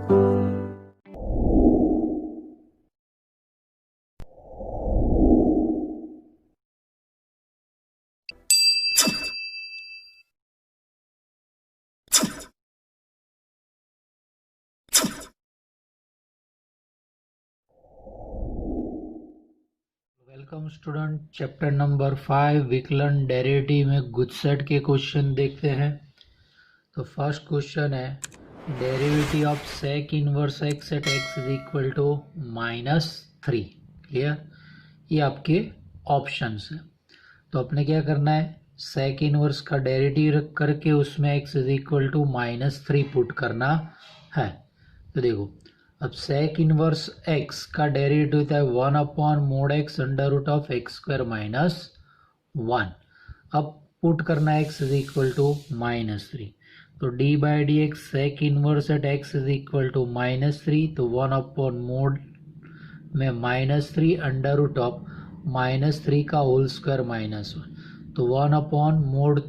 Welcome student, chapter number 5 विकलन derivative में good set के क्वेश्चन देखते हैं। तो फर्स्ट क्वेश्चन है derivative of sec inverse x at x is equal to -3। Clear, ये आपके ऑप्शंस हैं। तो अपने क्या करना है, सेक इनवर्स का डेरिवेटिव रख करके उसमें x is equal to -3 put करना है। तो देखो, अब सेक इनवर्स एक्स का डेरिवेटिव होता है 1/mod x under root of x square minus 1। अब पुट करना है एक्स इज इक्वल टू -3, तो d by d x sec inverse at x is equal to -3, तो 1/mod में -3 अंडर रूट ऑफ -3 का होल स्क्वायर -1, तो 1/mod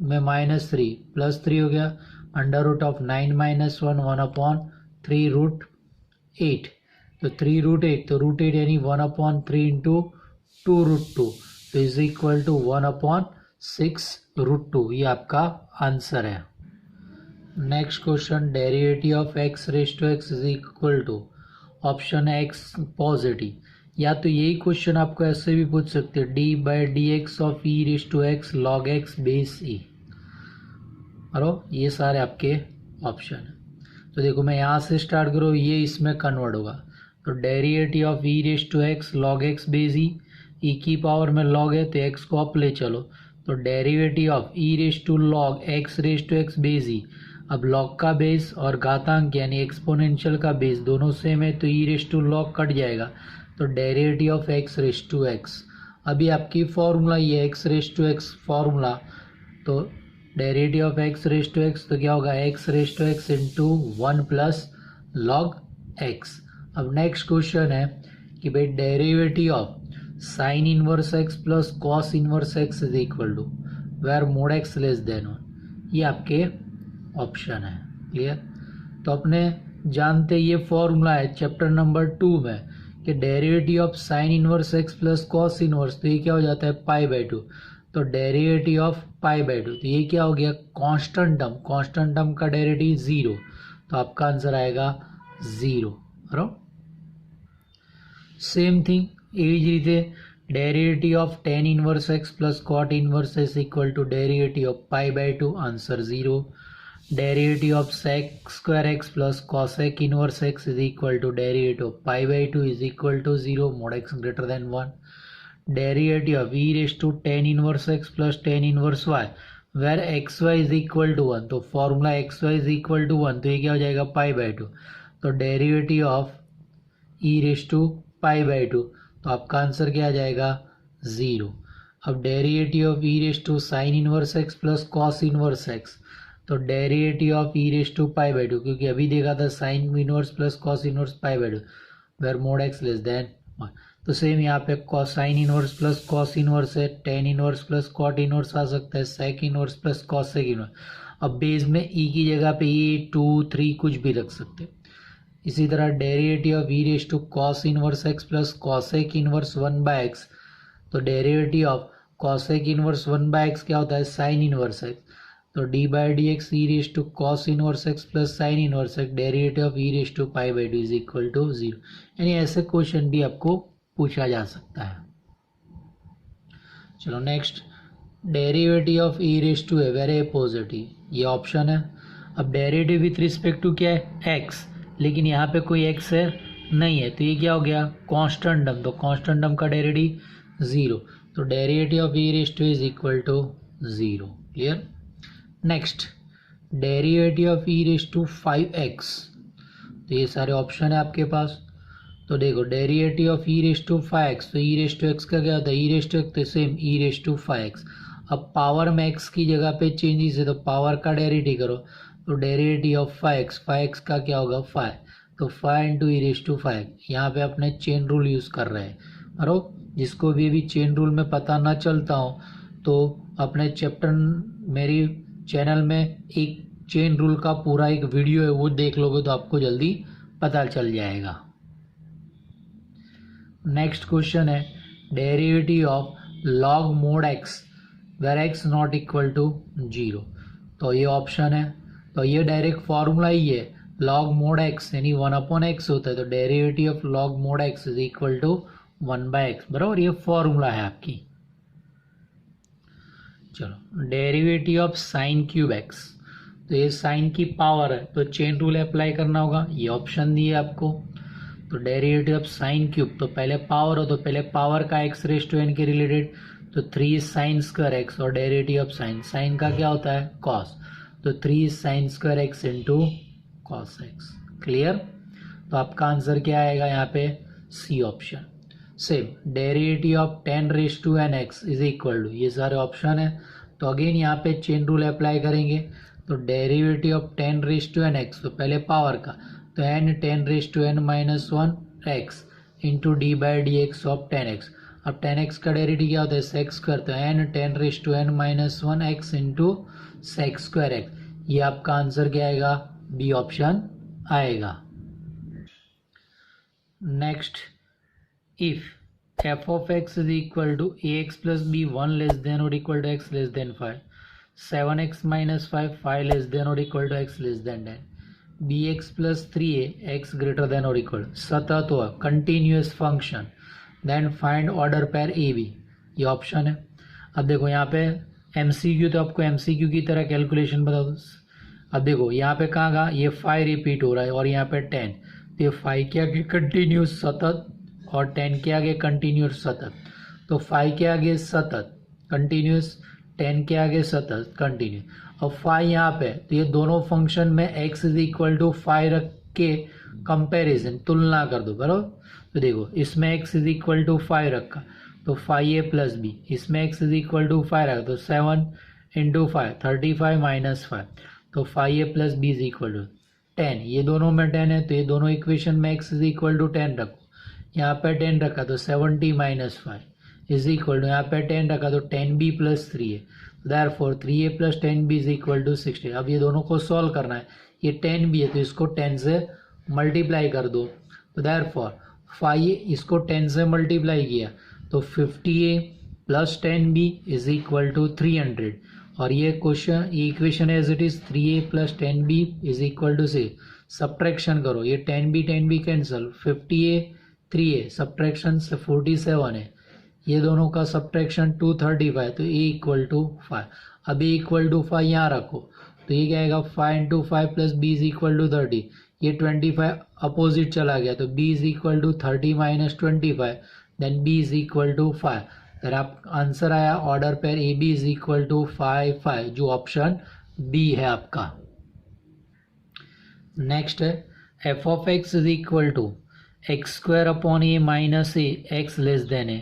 में -3 +3 हो गया, अंडर रूट ऑफ 9 - 1 1/3√8, तो 3√8, तो √8 यानी 1/3 इंटू 2√2, तो इज इक्वल टू 1/6√2। ये आपका आंसर है। Next question, derivative of x raise to x is equal to option x positive, या तो यही क्वेश्चन आपको ऐसे भी पूछ सकते हैं d by d x of e raise to x log x base e, और ये सारे आपके ऑप्शन है। तो देखो, मैं यहाँ से स्टार्ट करूँ, ये इसमें कन्वर्ट होगा, तो derivative of e raise to x log x base e की पावर में लॉग है तो एक्स को आप ले चलो, तो derivative of e raise to log x raise to x base e. अब लॉग का बेस और घातांक यानी एक्सपोनेंशियल का बेस दोनों सेम है, तो e raise to log cut जाएगा, तो derivative of x raise to x. अभी आपकी फॉर्मूला ये x raise to x formula, तो derivative of x raise to x तो क्या होगा, x raise to x into 1 plus log x. अब नेक्स्ट क्वेश्चन है कि भाई derivative of sine inverse x plus cos inverse x is equal to where mod x less than 1, ये आपके option है। क्लियर, तो अपने जानते ये फॉर्मूला है चैप्टर नंबर 2 में कि derivative of sine inverse x plus cos inverse, तो ये क्या हो जाता है π/2, तो डेरिवेटिव ऑफ π/2, तो ये क्या हो गया, कांस्टेंट टर्म का डेरिवेटिव 0, तो आपका आंसर आएगा 0। सेम थिंग એવી જ રીતે derivative of tan inverse x plus cot inverse is equal to derivative of π/2, answer 0। Derivative of sec square x plus cosec inverse x is equal to derivative of π/2 is equal to 0 mod x greater than 1। Derivative of e raise to tan inverse x plus tan inverse y where x y is equal to 1, तो formula x y is equal to 1, तो ये क्या हो जाएगा π/2, तो derivative of e raise to π/2, तो आपका answer क्या आ जाएगा 0। अब derivative of e raise to sine inverse x plus cos inverse x, तो derivative of e raise to π/2, क्योंकि अभी देखा था sine inverse plus cos inverse π/2 where mod x less than 1, तो सेम यहाँ पे sine inverse plus cos inverse है, tan inverse plus cot inverse आ सकता है, sec inverse plus cosec inverse. अब बेस में ई की जगह पे ये 2 3 कुछ भी रख सकते हैं। इसी तरह derivative of e raise to cos inverse x plus cosec inverse 1/x, तो derivative of cosec inverse 1/x क्या होता है, साइन इनवर्स एक्स, तो d by d x e raise to cos inverse x plus sine inverse x derivative of e raise to π/2 is equal to 0। यानी ऐसे question भी आपको पूछा जा सकता है। चलो next, derivative of e raise to a very positive, ये ऑप्शन है। अब डेरिवेटिव विथ रिस्पेक्ट टू क्या है, एक्स, लेकिन यहाँ पे कोई एक्स है नहीं है, तो ये क्या हो गया, कांस्टेंट टर्म, तो कांस्टेंट टर्म का डेरिवेटिव 0, तो derivative of e raise to is equal to 0। Clear, next derivative of e raise to 5x, तो ये सारे ऑप्शन है आपके पास। तो देखो derivative of e raise to 5x, तो ई रेज टू एक्स का क्या होता है, ई रेज टू एक्स, तो same e raise to 5x। अब पावर में एक्स की जगह पे चेंजेस है, तो पावर का डेरिवेटिव करो, तो डेरिवेटिव ऑफ 5x का क्या होगा 5, तो 5 इंटू ई रेज टू 5। यहाँ पे अपने चेन रूल यूज़ कर रहे हैं, और जिसको भी चेन रूल में पता ना चलता हो तो अपने चैप्टर मेरी चैनल में एक चेन रूल का पूरा एक वीडियो है, वो देख लोगे तो आपको जल्दी पता चल जाएगा। नेक्स्ट क्वेश्चन है derivative of log mod x where x not equal to 0। तो ये ऑप्शन है, तो ये डायरेक्ट फॉर्मूला ही है, लॉग मोड एक्स यानी 1/x होता है, तो derivative of log mod x is equal to 1/x, बराबर, ये फॉर्मूला है आपकी। चलो derivative of sine cube x, तो ये साइन की पावर है तो चेन रूल अप्लाई करना होगा, ये ऑप्शन दिए आपको। तो डेरिवेटिव ऑफ साइन क्यूब, तो पहले पावर हो तो पहले पावर का एक्स रेज टू एन के रिलेटेड, तो 3 साइन स्क्वायर एक्स, और डेरिवेटिव ऑफ साइन, साइन का क्या होता है कॉस, तो 3 sine square x into cos x. Clear? तो आपका आंसर क्या आएगा यहाँ पे, C option. Same derivative of 10 raise to n x is equal to, ये सारे ऑप्शन है, तो अगेन यहाँ पे चेन रूल अप्लाई करेंगे। तो derivative of 10 raise to n x, तो पहले पावर का, तो n 10 raise to n minus 1 x into d by d x of 10x। अब 10x का डेरिवेटिव क्या होता है सेक्स स्क्वायर, तो n 10 raise to n minus 1 x into sec square x. ये आपका आंसर क्या आएगा, बी ऑप्शन आएगा। Next, if f of x is equal to A x plus b 1 less than और equal to x less than 5, 7x minus 5 5 less than और equal to x less than 10, bx plus 3a x greater than और equal, सतत हुआ continuous function, then find order pair ए b, ये option है। अब देखो यहाँ पे MCQ, तो आपको MCQ की तरह कैलकुलेशन बता दो। अब देखो यहाँ पे कहाँ ये 5 रिपीट हो रहा है और यहाँ पे 10, तो ये 5 के आगे कंटिन्यूस सतत और 10 के आगे कंटिन्यूस सतत, तो 5 के आगे सतत कंटिन्यूस, 10 के आगे सतत कंटिन्यू। अब 5 यहाँ पे, तो ये दोनों फंक्शन में x इज इक्वल टू 5 रख के कंपेरिजन तुलना कर दो, बराबर। तो देखो इसमें x इज इक्वल टू 5 रखा तो 5a प्लस बी, इसमें x इज इक्वल टू 5 रखा तो 7 इंटू 5 35 माइनस 5, तो 5a plus B is equal to 10, ये दोनों में 10 है तो ये दोनों इक्वेशन में x इज इक्वल टू 10 रखो, यहाँ पे 10 रखा तो 70 माइनस 5 इज इक्वल टू, यहाँ पे 10 रखा तो 10b plus 3a, therefore 3a plus 10b is equal to 60। अब ये दोनों को सॉल्व करना है, ये 10b है तो इसको 10 से मल्टीप्लाई कर दो, तो देयरफॉर 5a इसको 10 से मल्टीप्लाई किया तो 50a plus 10b is equal to 300, और ये क्वेश्चन ये equation as it is 3a plus 10b is equal to से सब्ट्रैक्शन करो, ये 10b cancel, 50a 3a subtraction से 47 है, ये दोनों का सब्ट्रैक्शन 235, तो ए इक्वल टू 5। अब ए इक्वल टू 5 यहाँ रखो तो ये क्या आएगा 5 into 5 plus B is equal to 30, ये 25 अपोजिट चला गया तो B is equal to 30 minus 25, then B is equal to 5। फिर आप आंसर आया order pair A B is equal to 5 5, जो ऑप्शन बी है आपका। नेक्स्ट है f of x is equal to x square upon a minus a x less than a,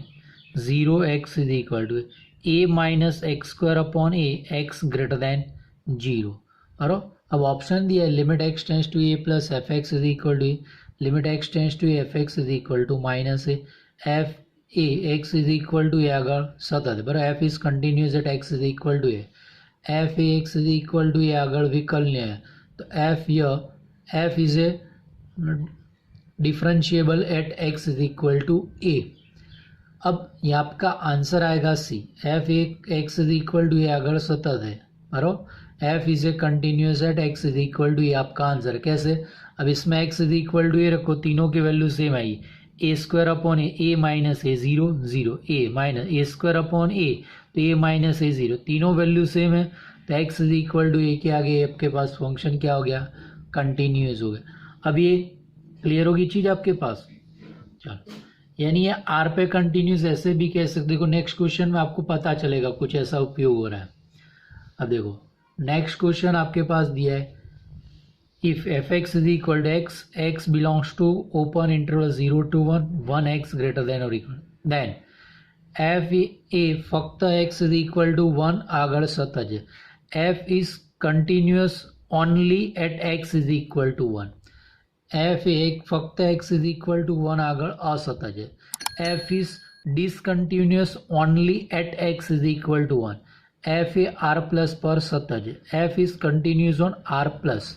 0x is equal to a minus x square upon a x greater than 0। और अब option दिया है limit x tends to a plus f x is equal to, limit x tends to f x is equal to minus a f a x is equal to a अगर सतत है, बराबर, f is continuous at x is equal to a, f a x is equal to a अगर विकल्य है तो F is a differentiable at x is equal to a. अब ये आपका आंसर आएगा C, f x is equal to a अगर सतत है, बराबर, f is a continuous at x is equal to a आपका आंसर। कैसे, अब इसमें x is equal to a रखो, तीनों की वैल्यू सेम आई, a square upon a minus a 0 0, a minus a square upon a तो ए माइनस ए 0, तीनों वैल्यू सेम है तो एक्स इज इक्वल टू ए के आगे आपके पास फंक्शन क्या हो गया, कंटिन्यूस हो गया। अब ये क्लियर होगी चीज़ आपके पास। चलो, यानी ये आर पे कंटिन्यूस ऐसे भी कह सकते, देखो नेक्स्ट क्वेश्चन में आपको पता चलेगा कुछ ऐसा उपयोग हो रहा है। अब देखो नेक्स्ट क्वेश्चन आपके पास दिया है, if f x is equal to x, x belongs to open interval 0 to 1, 1x greater than और इक्वल, देन एफ ए फक्त एक्स इज इक्वल टू 1 આગળ સતત છે, f is continuous only at x is equal to 1, f एक फक्त x is equal to 1 આગળ असतत है, f is discontinuous only at x is equal to 1, f a R plus पर सतत है, f is continuous on R plus,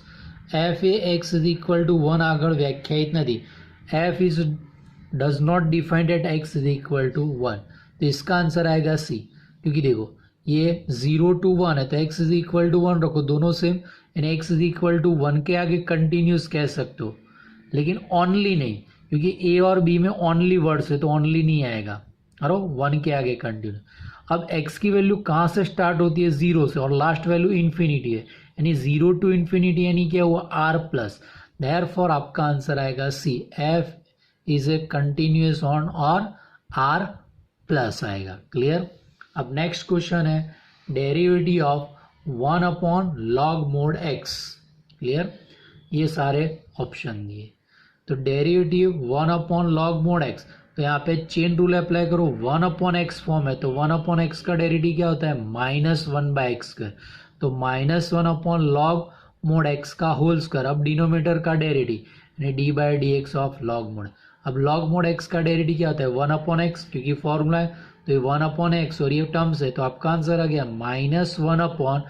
f a x is equal to 1 આગળ વ્યાખ્યાયિત નથી, f is does not defined at x is equal to 1, तो इसका answer आएगा सी। क्योंकि देखो ये 0 to 1 है तो एक्स इज इक्वल टू 1 रखो, दोनों सेम, यानी एक्स इज इक्वल टू 1 के आगे कंटिन्यूस कह सकते हो, लेकिन ओनली नहीं, क्योंकि ए और बी में ओनली वर्ड्स है तो ओनली नहीं आएगा, अरो 1 के आगे कंटिन्यू। अब x की वैल्यू कहाँ से स्टार्ट होती है, 0 से, और लास्ट वैल्यू इन्फिनिटी है, यानी 0 to इन्फिनिटी, यानी क्या हुआ आर प्लस, देयरफॉर आपका आंसर आएगा C, f is a continuous on और आर प्लस आएगा। क्लियर। अब नेक्स्ट क्वेश्चन है derivative of 1 upon log mod x. Clear, ये सारे ऑप्शन दिए, तो derivative 1 upon log mod x, तो यहाँ पे चेन रूल अप्लाई करो, 1 अपॉन एक्स फॉर्म है तो 1 अपॉन एक्स का डेरिवेटिव क्या होता है, -1 बाय एक्स स्क्वायर, तो -1 अपॉन लॉग मोड एक्स का होल स्क्वायर, अब डिनोमिनेटर का डेरिवेटिव यानी D by d x of log mode. अब लॉग मोड एक्स का डेरिवेटिव क्या होता है, 1 अपॉन एक्स, क्योंकि फॉर्मूला है तो ये 1 अपॉन एक्स और ये टर्म्स है, तो आपका आंसर आ गया -1 upon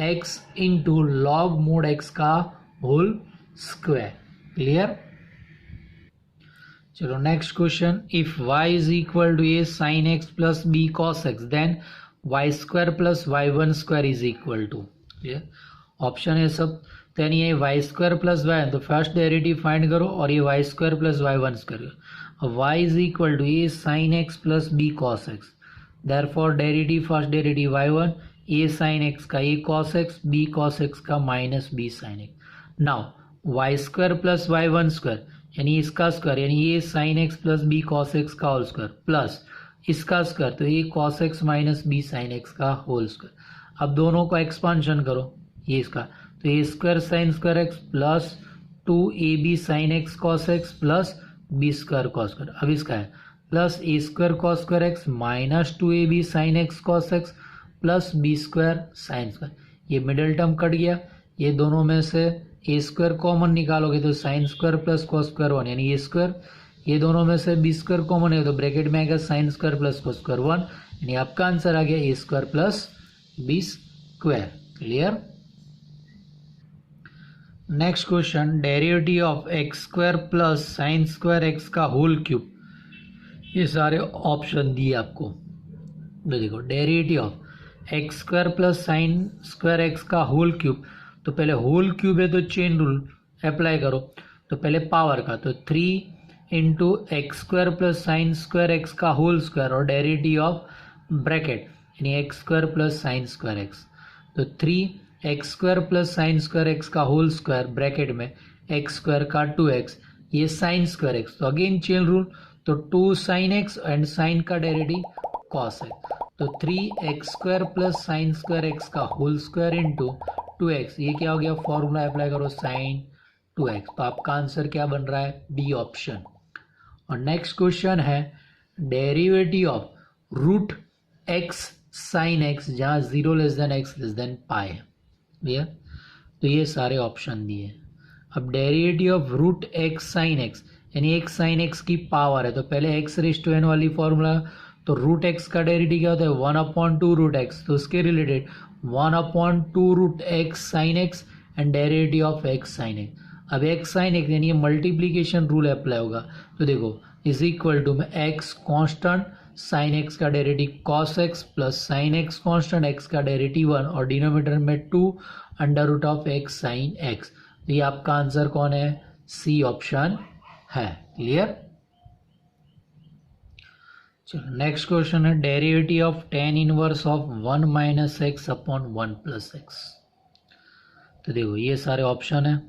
x into log mod x का होल स्क्वायर। क्लियर। चलो next question, if y is equal to a sine x plus b cos x then y square plus y one square is equal to. Clear, option है सब, तो यानी ये y square plus y, तो first derivative find करो और ये y square plus y one square, अब y is equal to a sine x plus b cos x, therefore derivative first derivative y one, a sine x का a cos x, b cos x का minus b sine x. Now y square plus y one square यानी इसका square, यानी ये sine x plus b cos x का whole square plus इसका square, तो ये cos x minus b sine x का होल स्क्वायर। अब दोनों को एक्सपांशन करो, ये इसका, तो ए square sine square x plus 2ab sine x cos x plus b square cos square, अब इसका है plus a square cos square x minus 2ab sine x cos x plus b square sine square, ये middle term cut गया, ये दोनों में से ए square common निकालोगे तो sign square plus cos square 1 यानी ए स्क्वायर, ये दोनों में से बी स्क्वायर कॉमन है तो ब्रैकेट में आएगा sine square plus cos square 1, यानी आपका आंसर आ गया a square plus b square. Clear. Next question, derivative of x square plus sine square x का होल क्यूब, ये सारे ऑप्शन दिए आपको, तो देखो derivative of x square plus sine square x का होल क्यूब, तो पहले होल क्यूब है तो चेन रूल अप्लाई करो, तो पहले पावर का, तो 3 into x square plus sine square x का होल स्क्वायर और डेरिवेटिव ऑफ ब्रैकेट यानी x square plus sine square x, तो 3 x square plus sine square x का होल स्क्वायर ब्रैकेट में एक्स स्क्वायर का 2x, ये साइन स्क्वायर एक्स, तो again chain rule, तो 2 साइन एक्स एंड साइन का derivative cos x, तो 3 x square plus sine square x का whole square into 2x, ये क्या हो गया, फॉर्मूला अप्लाई करो साइन 2x, तो आपका आंसर क्या बन रहा है, बी ऑप्शन। और नेक्स्ट क्वेश्चन है derivative of root x sine x, जहाँ 0 less than x less than pi है, भैया, तो ये सारे ऑप्शन दिए। अब derivative of root x sine x यानी एक्स साइन एक्स की पावर है, तो पहले एक्स रेज टू एन वाली फॉर्मूला, तो रूट एक्स का डेरिवेटिव क्या होता है, 1/2 रूट एक्स, तो उसके related 1/2 root x sine x and derivative of x sine x. अब एक्स साइन एक्स यानी ये मल्टीप्लीकेशन रूल अप्लाई होगा, तो देखो इज इक्वल टू में एक्स कॉन्स्टेंट साइन एक्स का derivative cos x plus sine x constant x का derivative 1 और डिनोमिनेटर में 2 under root of x sine x, तो ये आपका आंसर कौन है, सी ऑप्शन है। क्लियर। चलो नेक्स्ट क्वेश्चन है derivative of tan inverse of 1 minus x upon 1 plus x, तो देखो ये सारे ऑप्शन है।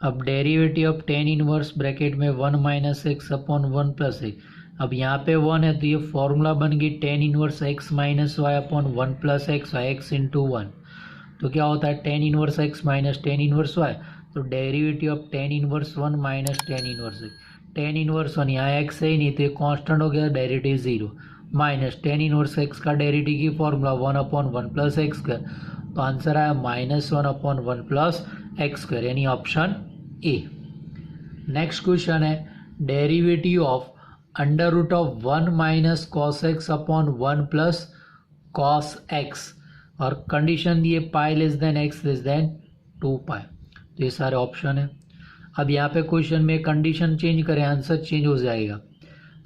अब derivative of tan inverse bracket में 1 minus x upon 1 plus x, अब यहाँ पे 1 है तो ये फॉर्मूला बन गई tan inverse x minus y upon 1 plus x y x into 1, तो क्या होता है tan inverse x minus tan inverse y, तो derivative of tan inverse 1 minus tan inverse x, tan inverse 1 यहाँ x है ही नहीं तो ये कांस्टेंट हो गया, derivative 0 minus tan inverse x का डेरिवेटिव की फॉर्मूला 1/1 प्लस एक्स स्क्वायर, तो आंसर आया -1/1 प्लस एक्स स्क्वायर यानी ऑप्शन ए। नेक्स्ट क्वेश्चन है derivative of under root of 1 minus cos x upon 1 plus cos x और condition दिए pi less than x less than 2 pi. तो ये सारे option है। अब यहाँ पे क्वेश्चन में कंडीशन चेंज करें, आंसर चेंज हो जाएगा।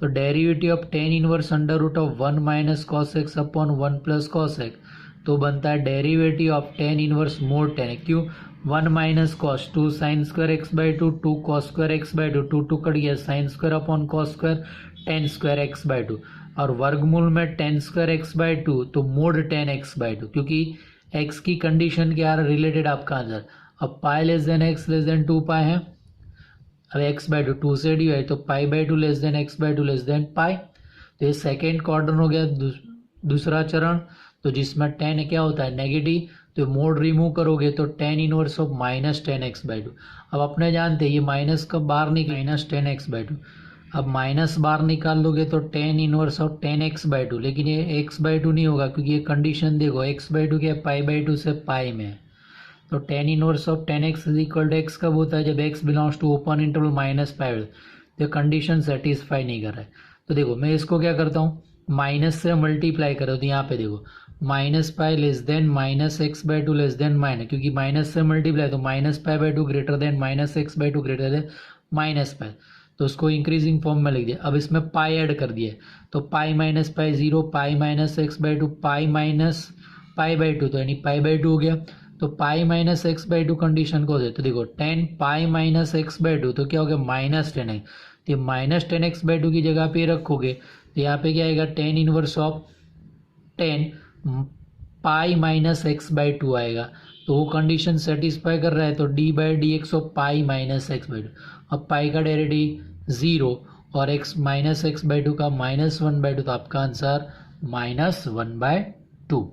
तो derivative of tan inverse under root of 1 minus cos x upon 1 plus cos x, तो बनता है derivative of tan inverse mod tan. क्यों? 1 minus cos 2 sine square x by 2, 2 cos square x by 2, 2 2 cut गया, sine square upon cos square tan square x by 2, और वर्गमूल में ten square x by 2, तो mode ten x by 2, क्योंकि x की condition क्या related आपका answer. अब pi less than x less than 2 pi है, अब एक्स बाई 2 से डी है, तो pi by 2 less than x by 2 less than pi. तो ये सेकेंड क्वाड्रेंट हो गया, दूसरा चरण। तो जिसमें टेन क्या होता है नेगेटिव, तो मोड रिमूव करोगे तो tan inverse of minus ten x by 2। अब अपने जानते हैं ये माइनस का बाहर निकल माइनस टेन एक्स बाई 2, अब माइनस बाहर निकाल लोगे तो tan inverse of tan x by 2, लेकिन ये एक्स बाई 2 नहीं होगा क्योंकि ये कंडीशन देखो एक्स बाई 2 क्या है, पाई बाई 2 से पाई में है। तो tan inverse of tan x is equal to x कब होता है, जब x belongs to open interval minus pi. तो कंडीशन सेटिस्फाई नहीं कर रहा है। तो देखो मैं इसको क्या करता हूँ, माइनस से मल्टीप्लाई करो, तो यहाँ पे देखो minus pi less then minus x by 2 less then minus, क्योंकि माइनस से मल्टीप्लाई तो minus pi by 2 greater than minus x by 2 greater than minus pi, तो उसको इंक्रीजिंग फॉर्म में लिख दिया। अब इसमें पाई ऐड कर दिया, तो pi minus pi 0, pi minus x by 2, pi minus pi by 2, तो यानी पाई बाई 2 हो गया। तो pi minus x by 2 condition को दे, तो देखो ten pi minus x by 2, तो क्या हो गया माइनस टेन एक्स। तो माइनस टेन एक्स बाई 2 की जगह पे रखोगे तो यहाँ पे क्या आएगा, ten inverse of ten pi minus x by 2 आएगा। तो वो कंडीशन सेटिस्फाई कर रहा है, तो d by d x of pi minus x by 2। अब पाई का डेरिवेटिव 0 और एक्स माइनस एक्स बाई 2 का माइनस 1 बाई 2, तो आपका आंसर माइनस 1 बाई 2।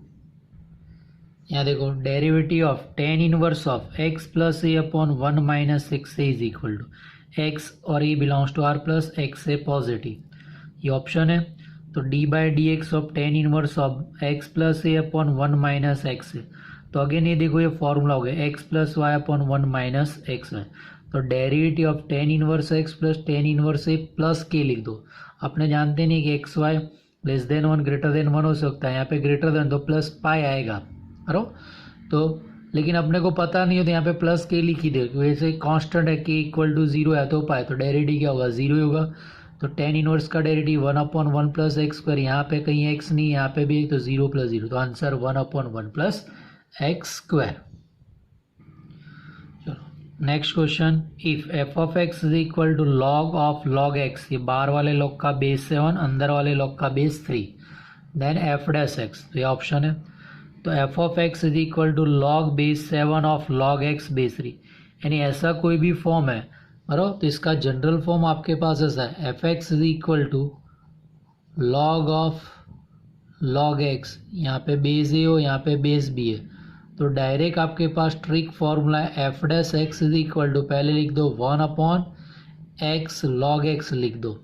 यहाँ देखो derivative of tan inverse of x plus a upon 1 minus x a is equal to x और a belongs to R plus x a positive, ये option है। तो d by d x of tan inverse of x plus a upon 1 minus x a, तो again ये देखो ये formula हो गया x plus y upon 1 minus x y. तो derivative of tan inverse x plus tan inverse a plus के लिख दो। अपने जानते नहीं कि x y less than 1 greater than 1 हो सकता है, यहाँ पे ग्रेटर देन तो प्लस पाई आएगा करो। तो लेकिन अपने को पता नहीं हो तो यहाँ पे प्लस के लिखी दे, वैसे कांस्टेंट है के इक्वल टू 0 है तो पाए, तो डेरिवेटिव क्या होगा 0 होगा। तो टेन इनवर्स का derivative 1 upon 1 plus x square, यहाँ पे कहीं एक्स नहीं यहाँ पे भी, तो 0 प्लस 0, तो answer 1 upon 1 plus x square. चलो next question, if f of x is equal to log of log x, ये बाहर वाले लॉग का बेस 7 अंदर वाले लॉग का base 3, then f dash x, तो ये ऑप्शन है। तो f of x is equal to log base 7 of log x base 3, यानी ऐसा कोई भी फॉर्म है बराबर, तो इसका जनरल फॉर्म आपके पास ऐसा है, f x is equal to log of log x, यहाँ पे बेस ए हो यहाँ पे बेस बी है, तो डायरेक्ट आपके पास ट्रिक फॉर्मूला है f dash x is equal to, पहले लिख दो 1 अपॉन एक्स लॉग एक्स लिख दो,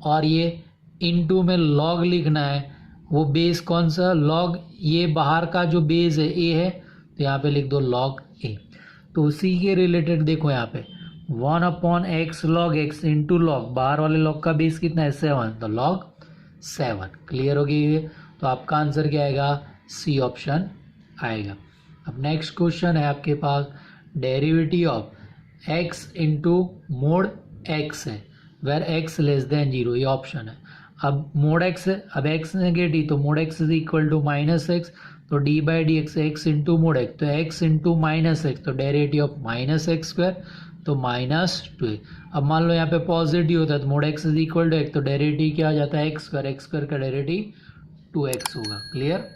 और ये इनटू में लॉग लिखना है, वो बेस कौन सा लॉग, ये बाहर का जो बेस है ए है, तो यहाँ पे लिख दो लॉग ए। तो उसी के रिलेटेड देखो यहाँ पे 1 upon x log x into log, बाहर वाले लॉग का बेस कितना है 7, तो लॉग 7। क्लियर हो गई ये, तो आपका आंसर क्या आएगा, सी ऑप्शन आएगा। अब नेक्स्ट क्वेश्चन है आपके पास, derivative of x into mod x है, वेर एक्स लेस देन 0, ये ऑप्शन है। अब मोड एक्स है, अब एक्स नेगेटिव, तो mod x is equal to minus x, तो d by d x, x into mod x, तो एक्स इंटू माइनस एक्स, तो derivative of minus x square, तो माइनस 2। अब मान लो यहाँ पे पॉजिटिव होता है तो mod x is equal to x, तो डेरिवेटिव क्या आ जाता है एक्स स्क्वायर का डेरिवेटिव 2x होगा। Clear,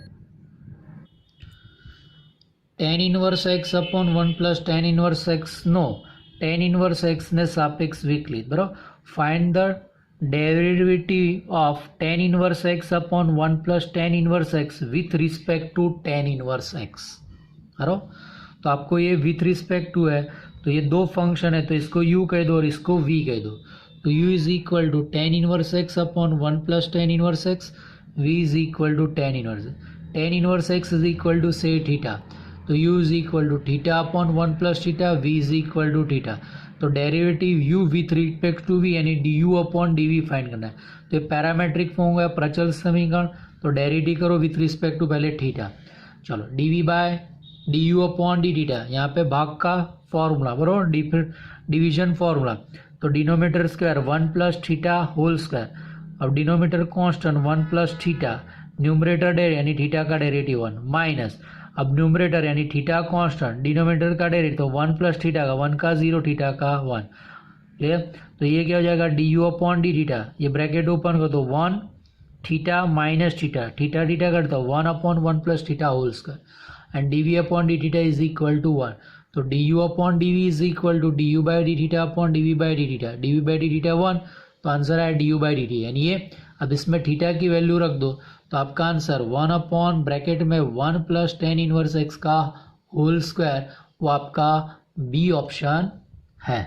tan inverse x upon 1 plus tan inverse x, नो टेन इनवर्स एक्स ने सापेक्ष विकलित बराबर, find the derivative of tan inverse x upon 1 plus tan inverse x with respect to tan inverse x बराबर। तो आपको ये विथ रिस्पेक्ट टू है, तो ये दो फंक्शन है, तो इसको u कह दो और इसको v कह दो, तो u is equal to tan inverse x upon 1 plus tan inverse x, v is equal to tan inverse x is equal to say theta, तो u is equal to theta upon 1 plus theta, v is equal to theta, तो derivative u with respect to v यानी du upon dv find करना है। तो ये parametric form है प्रचल समीकरण, तो डेरिवेटिव करो विथ रिस्पेक्ट टू पहले थीटा। चलो d by d u upon d theta, यहाँ पे भाग का फॉर्मूला बराबर, डिवीजन फॉर्मूला, तो denominator square 1 plus theta whole square. अब denominator constant 1 plus theta, numerator यानी थीटा का डेरिवेटिव 1 माइनस, अब न्यूमरेटर यानी थीटा कॉन्स्टेंट, डिनोमीटर का डेरिवेटिव तो 1 प्लस थीटा का 1 का 0 थीटा का 1, क्लियर। तो ये क्या हो जाएगा d u upon d theta, ये ब्रैकेट ओपन कर दो 1 theta minus theta, theta theta करता हो 1 upon 1 plus theta whole square and d v upon d theta is equal to 1। तो d u upon d v is equal to d u by d theta upon d v by d theta, d v by d theta 1, तो answer आया d u by d T, यानी ये। अब इसमें theta की value रख दो तो आपका आंसर 1 अपॉन ब्रैकेट में 1 प्लस टेन इनवर्स एक्स का होल स्क्वायर, वो आपका बी ऑप्शन है।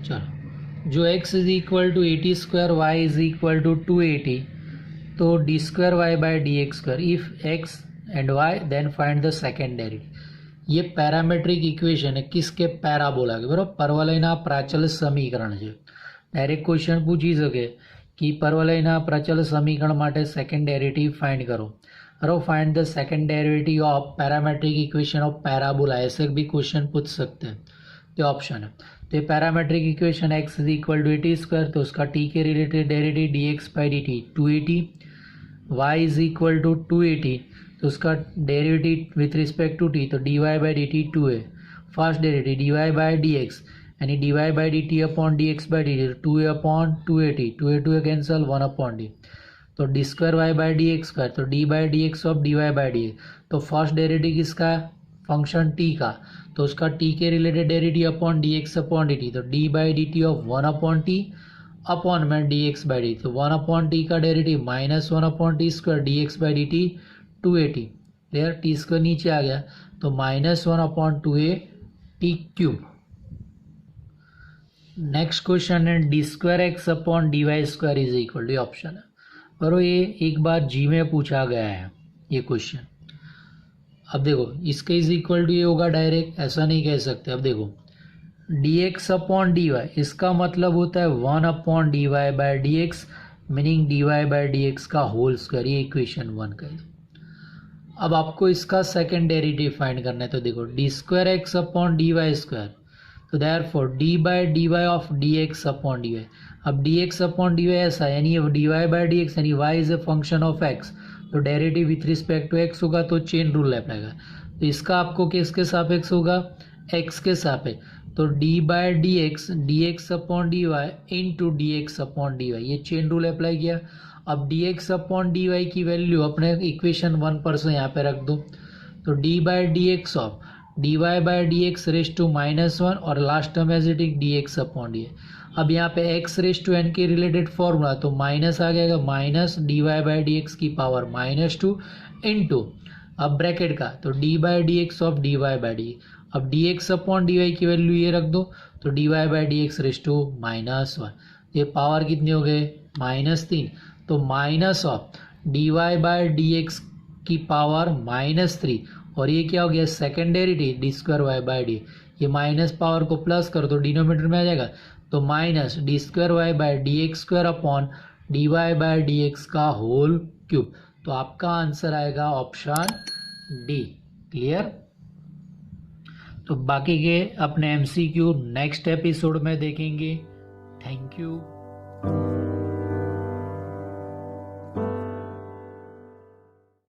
चलो जो x is equal to 80 square y is equal to 280, तो d square y by d x square if x and y then find the second derivative. ये parametric equation है किसके, parabola के बराबर, परवलयना प्राचल समीकरण છે। डायरेक्ट क्वेश्चन पूछी सके कि परवलयना प्राचल समीकरण माटे सेकेंड डेरिवेटिव फाइंड करो, बराबर, find the second derivative of parametric equation of parabola, ऐसे भी क्वेश्चन पूछ सकते हैं। तो ऑप्शन है, तो ये parametric equation x is equal to 80 square, तो उसका t के related derivative d x by d t 280, y is equal to 280, तो उसका derivative with respect to t, तो d y by d t 2a, first derivative d y by d x यानी d y by d t upon d x by d t, 2a upon 280, 2a cancel 1 upon D, तो d square y by d x square, तो d by d x of d y by d x, तो first derivative किसका है, function t का, तो उसका t के related derivative upon d x upon d t, तो d by d t of 1 upon t upon में d x by d, तो 1 अपॉन टी का derivative minus 1 upon t square d x by d t 280, clear, t square नीचे आ गया तो minus 1 upon 2a t cube. Next question है d square x upon d y square is equal to, option है पर ये एक बार जी में पूछा गया है ये क्वेश्चन। अब देखो इसके इज इक्वल टू ये होगा डायरेक्ट, ऐसा नहीं कह सकते। अब देखो d x upon d y, इसका मतलब होता है 1 upon d y by d x, meaning d y by d x का होल स्क्वायर, ये इक्वेशन 1 कह दो। अब आपको इसका सेकेंड डेरिवेटिव फाइंड करना है, तो देखो d square x upon d y square, तो therefore d by d y of d x upon d y. अब d x upon d y ऐसा यानी d y by d x यानी y is a function of x, तो derivative with respect to x होगा तो chain rule apply होगा, तो इसका आपको किसके सापेक्ष होगा, एक्स के सापेक्ष, तो d by d x upon d y into d x upon d y, ये चेन रूल अप्लाई किया। अब d x upon d y की वैल्यू अपने इक्वेशन 1 पर से यहाँ पे रख दो, तो d by d x of d y by d x raise to -1 और last term as it is d x upon d. अब यहाँ पे एक्स रेस टू एन के रिलेटेड फॉर्मूला, तो माइनस आ जाएगा, minus d y by d x की power -2 into अब ब्रैकेट का, तो d by d x of d y by d. अब d x upon d y की वैल्यू ये रख दो, तो d y by d x raise to -1, ये पावर कितनी हो गए -3, तो minus of d y by d x की पावर -3, और ये क्या हो गया second derivative d square y by d, ये माइनस पावर को प्लस कर दो डिनोमीटर में आ जाएगा, तो minus d square y by d x square upon d y by d x का होल क्यूब। तो आपका आंसर आएगा ऑप्शन डी, क्लियर। तो बाकी के अपने MCQ नेक्स्ट एपिसोड में देखेंगे। Thank you.